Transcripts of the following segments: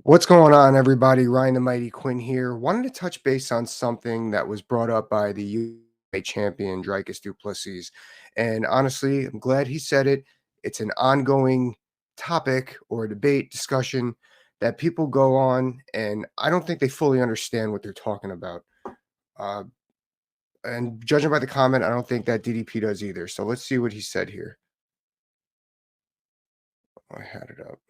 What's going on, everybody? Ryan the Mighty Quinn here. Wanted to touch base on something that was brought up by the UK champion, Dricus du Plessis. And honestly, I'm glad he said it. It's an ongoing topic or debate discussion that people go on, and I don't think they fully understand what they're talking about. Uh, and judging by the comment, I don't think that DDP does either. So let's see what he said here. I had it up.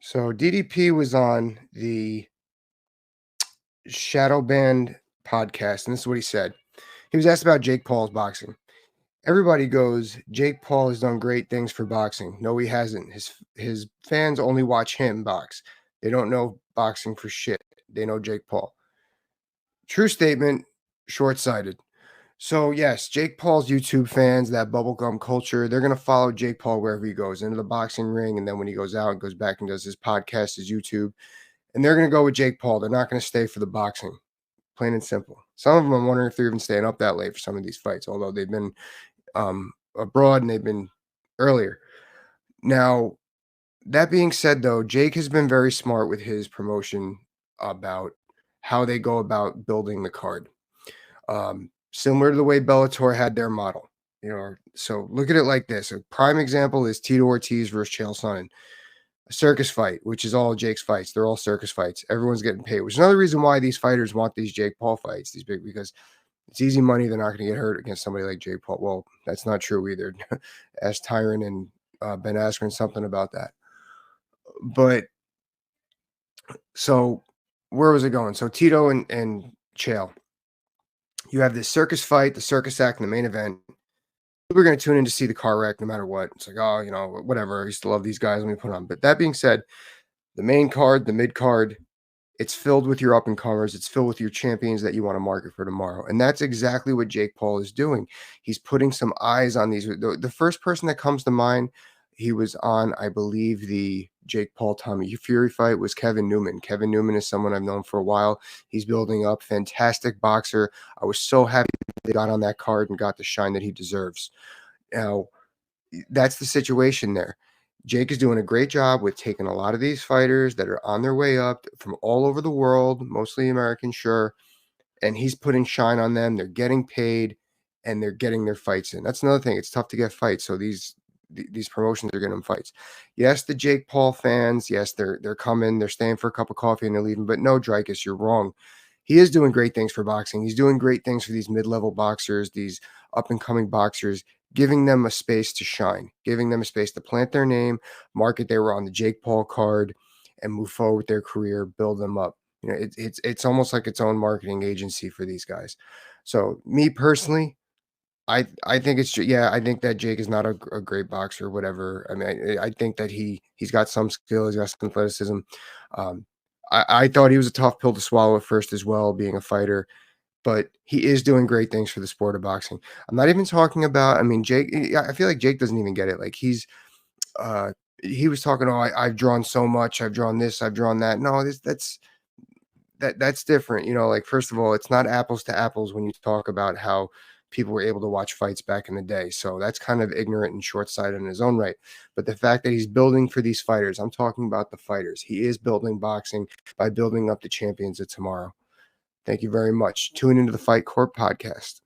So DDP was on the Shadow Band podcast, and this is what he said. He was asked about Jake Paul's boxing. Everybody goes, Jake Paul has done great things for boxing. No, he hasn't. His fans only watch him box. They don't know boxing for shit. They know Jake Paul. True statement, short-sighted. So yes, Jake Paul's YouTube fans, that bubblegum culture, they're gonna follow Jake Paul wherever he goes, into the boxing ring, and then when he goes out and goes back and does his podcast, his YouTube, and they're gonna go with Jake Paul. They're not gonna stay for the boxing. Plain and simple. Some of them, I'm wondering if they're even staying up that late for some of these fights, although they've been abroad and they've been earlier. Now, that being said, though, Jake has been very smart with his promotion about how they go about building the card. Similar to the way Bellator had their model. So look at it like this. A prime example is Tito Ortiz versus Chael Sonnen. A circus fight, which is all Jake's fights. They're all circus fights. Everyone's getting paid, which is another reason why these fighters want these Jake Paul fights, these big, because it's easy money. They're not going to get hurt against somebody like Jake Paul. Well, that's not true either. Ask Tyron and Ben Askren something about that. But so where was it going? So Tito and Chael, you have this circus fight, the circus act in the main event. We're going to tune in to see the car wreck no matter what. It's like, oh, whatever. I used to love these guys. Let me put on. But that being said, the main card, the mid card, it's filled with your up and comers. It's filled with your champions that you want to market for tomorrow. And that's exactly what Jake Paul is doing. He's putting some eyes on these. The first person that comes to mind, he was on, I believe, the Jake Paul Tommy Fury fight was Kevin Newman. Kevin Newman is someone I've known for a while. He's building up, fantastic boxer. I was so happy they got on that card and got the shine that he deserves. Now, that's the situation there. Jake is doing a great job with taking a lot of these fighters that are on their way up from all over the world, mostly American, sure, and he's putting shine on them. They're getting paid, and they're getting their fights in. That's another thing. It's tough to get fights, so these promotions are getting them fights. Yes, the Jake Paul fans, yes, they're coming, they're staying for a cup of coffee and they're leaving. But no, Dricus, you're wrong. He is doing great things for boxing. He's doing great things for these mid-level boxers, these up-and-coming boxers, giving them a space to shine, giving them a space to plant their name, market they were on the Jake Paul card, and move forward with their career, build them up. It's almost like its own marketing agency for these guys. So me personally, I think I think that Jake is not a great boxer, whatever. I mean, I think that he's got some skill, he's got some athleticism. Um, I thought he was a tough pill to swallow at first as well, being a fighter, but he is doing great things for the sport of boxing. I'm not even talking about, I mean, Jake, I feel like Jake doesn't even get it. Like uh, he was talking, oh, I've drawn so much, I've drawn this, I've drawn that. No, that's different. Like, first of all, it's not apples to apples when you talk about how people were able to watch fights back in the day. So that's kind of ignorant and short-sighted in his own right. But the fact that he's building for these fighters, I'm talking about the fighters. He is building boxing by building up the champions of tomorrow. Thank you very much. Tune into the Fight Court podcast.